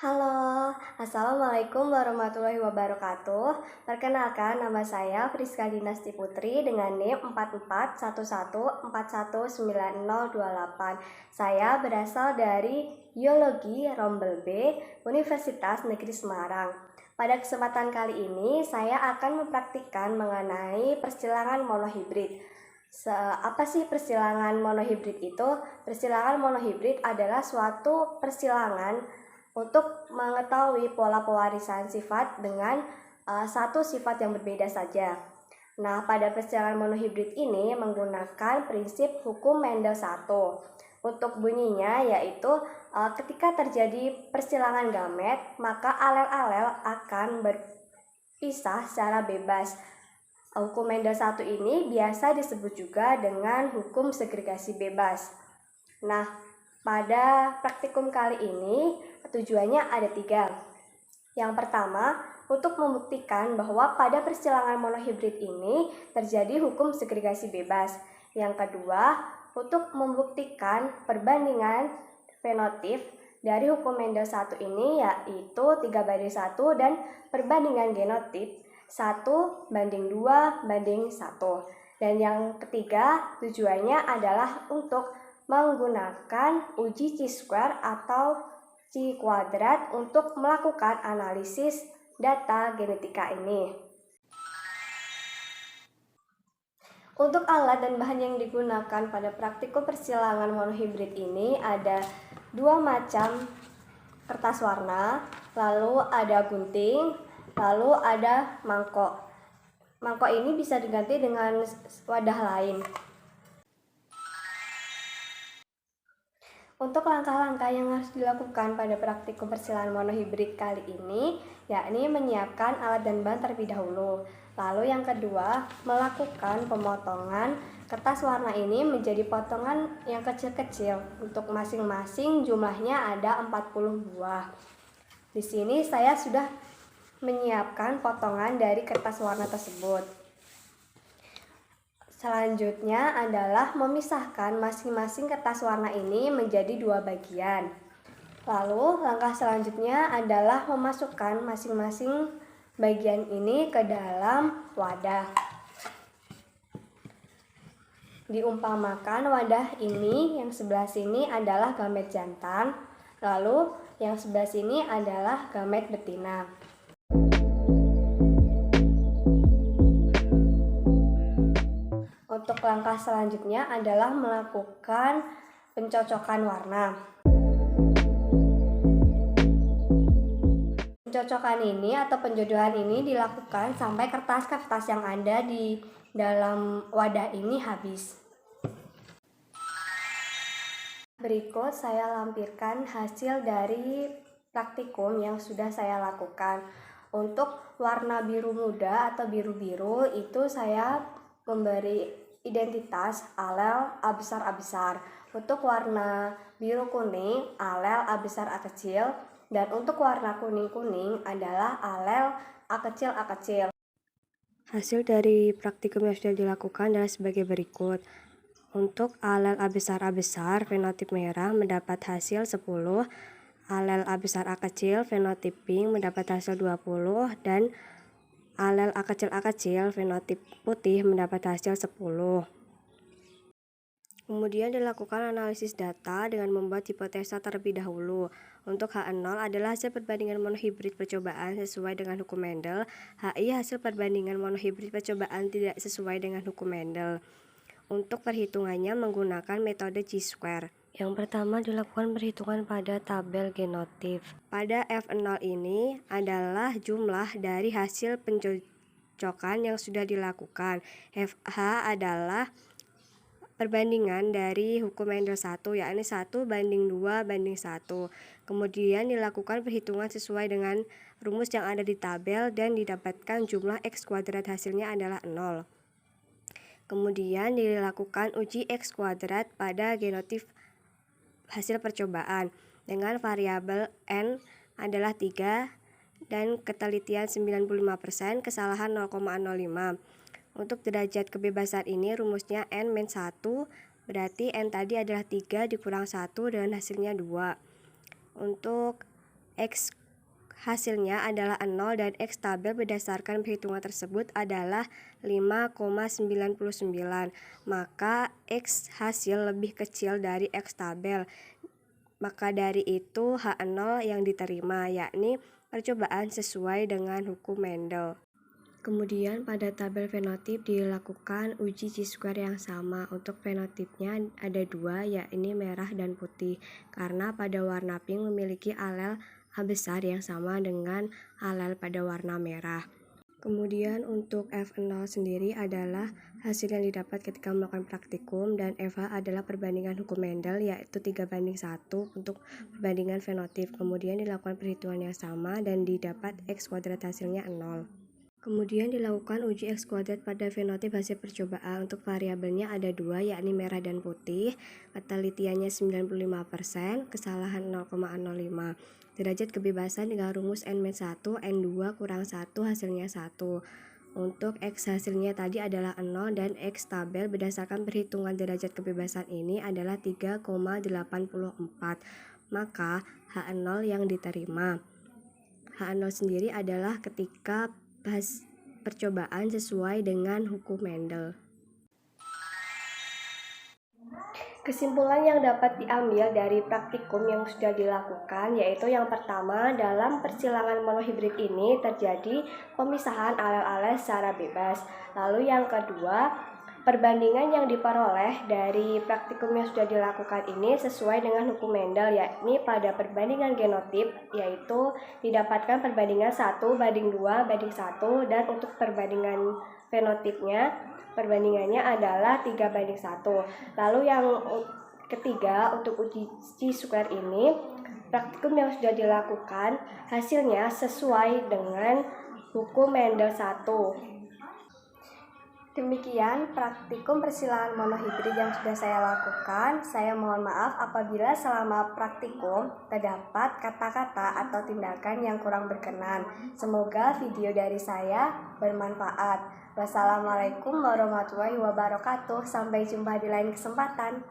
Halo, Assalamualaikum warahmatullahi wabarakatuh. Perkenalkan, nama saya Friska Dinasti Putri dengan NIM 441141419028. Saya berasal dari Biologi Rombel B, Universitas Negeri Semarang. Pada kesempatan kali ini, saya akan mempraktikkan mengenai persilangan monohibrid. Apa sih persilangan monohibrid itu? Persilangan monohibrid adalah suatu persilangan untuk mengetahui pola pewarisan sifat dengan satu sifat yang berbeda saja. Nah, pada persilangan monohibrid ini menggunakan prinsip hukum Mendel 1. Untuk bunyinya yaitu ketika terjadi persilangan gamet, maka alel-alel akan berpisah secara bebas. Hukum Mendel 1 ini biasa disebut juga dengan hukum segregasi bebas. Nah, pada praktikum kali ini tujuannya ada 3. Yang pertama, untuk membuktikan bahwa pada persilangan monohibrid ini terjadi hukum segregasi bebas. Yang kedua, untuk membuktikan perbandingan fenotip dari hukum Mendel 1 ini yaitu 3:1 dan perbandingan genotip 1:2:1. Dan yang ketiga, tujuannya adalah untuk menggunakan uji chi-square atau chi kuadrat untuk melakukan analisis data genetika ini. Untuk alat dan bahan yang digunakan pada praktikum persilangan monohibrid ini ada 2 macam kertas warna, lalu ada gunting, lalu ada mangkok. Mangkok ini bisa diganti dengan wadah lain. Untuk langkah-langkah yang harus dilakukan pada praktikum persilangan monohibrid kali ini, yakni menyiapkan alat dan bahan terlebih dahulu. Lalu yang kedua, melakukan pemotongan kertas warna ini menjadi potongan yang kecil-kecil. Untuk masing-masing jumlahnya ada 40 buah. Di sini saya sudah menyiapkan potongan dari kertas warna tersebut. Selanjutnya adalah memisahkan masing-masing kertas warna ini menjadi 2 bagian. Lalu langkah selanjutnya adalah memasukkan masing-masing bagian ini ke dalam wadah. Diumpamakan wadah ini yang sebelah sini adalah gamet jantan, lalu yang sebelah sini adalah gamet betina. Untuk langkah selanjutnya adalah melakukan pencocokan warna. Pencocokan ini atau penjodohan ini dilakukan sampai kertas-kertas yang ada di dalam wadah ini habis. Berikut saya lampirkan hasil dari praktikum yang sudah saya lakukan. Untuk warna biru muda atau biru-biru itu saya memberi identitas alel A besar A besar. Untuk warna biru kuning alel A besar A kecil, dan untuk warna kuning-kuning adalah alel A kecil A kecil. Hasil dari praktikum yang sudah dilakukan adalah sebagai berikut. Untuk alel A besar fenotip merah mendapat hasil 10, alel A besar A kecil fenotip pink mendapat hasil 20, dan alel A kecil fenotip putih mendapat hasil 10. Kemudian dilakukan analisis data dengan membuat hipotesa terlebih dahulu. Untuk H0 adalah hasil perbandingan monohibrid percobaan sesuai dengan hukum Mendel. HI hasil perbandingan monohibrid percobaan tidak sesuai dengan hukum Mendel. Untuk perhitungannya menggunakan metode chi-square. Yang pertama dilakukan perhitungan pada tabel genotip. Pada F0 ini adalah jumlah dari hasil pencocokan yang sudah dilakukan. FH adalah perbandingan dari hukum Mendel 1, yakni 1:2:1. Kemudian dilakukan perhitungan sesuai dengan rumus yang ada di tabel dan didapatkan jumlah X kuadrat hasilnya adalah 0. Kemudian dilakukan uji X kuadrat pada genotip hasil percobaan dengan variabel N adalah 3 dan ketelitian 95%, kesalahan 0,05. Untuk derajat kebebasan ini rumusnya N-1, berarti N tadi adalah 3 dikurang 1 dan hasilnya 2. Untuk X hasilnya adalah 0 dan X tabel berdasarkan perhitungan tersebut adalah 5,99. Maka X hasil lebih kecil dari X tabel. Maka dari itu H0 yang diterima, yakni percobaan sesuai dengan hukum Mendel. Kemudian pada tabel fenotip dilakukan uji chi-square yang sama. Untuk fenotipnya ada dua, yakni merah dan putih, karena pada warna pink memiliki alel A besar yang sama dengan alel pada warna merah. Kemudian untuk F0 sendiri adalah hasil yang didapat ketika melakukan praktikum, dan FH adalah perbandingan hukum Mendel, yaitu 3:1 untuk perbandingan fenotip. Kemudian dilakukan perhitungan yang sama dan didapat X kuadrat hasilnya 0. Kemudian dilakukan uji X kuadrat pada fenotip hasil percobaan. Untuk variabelnya ada dua, yakni merah dan putih. Ketelitiannya 95%, kesalahan 0,05. Derajat kebebasan dengan rumus N-1, N2 kurang 1 hasilnya 1. Untuk X hasilnya tadi adalah 0 dan X tabel berdasarkan perhitungan derajat kebebasan ini adalah 3,84. Maka H0 yang diterima. H0 sendiri adalah ketika percobaan sesuai dengan hukum Mendel. Kesimpulan yang dapat diambil dari praktikum yang sudah dilakukan yaitu yang pertama, dalam persilangan monohibrid ini terjadi pemisahan alel-alel secara bebas. Lalu yang kedua, perbandingan yang diperoleh dari praktikum yang sudah dilakukan ini sesuai dengan hukum Mendel, yakni pada perbandingan genotip yaitu didapatkan perbandingan 1:2:1, dan untuk perbandingan fenotipnya perbandingannya adalah 3:1. Lalu yang ketiga, untuk uji chi-square ini praktikum yang sudah dilakukan hasilnya sesuai dengan hukum Mendel 1. Demikian praktikum persilangan monohibrid yang sudah saya lakukan. Saya mohon maaf apabila selama praktikum terdapat kata-kata atau tindakan yang kurang berkenan. Semoga video dari saya bermanfaat. Wassalamualaikum warahmatullahi wabarakatuh. Sampai jumpa di lain kesempatan.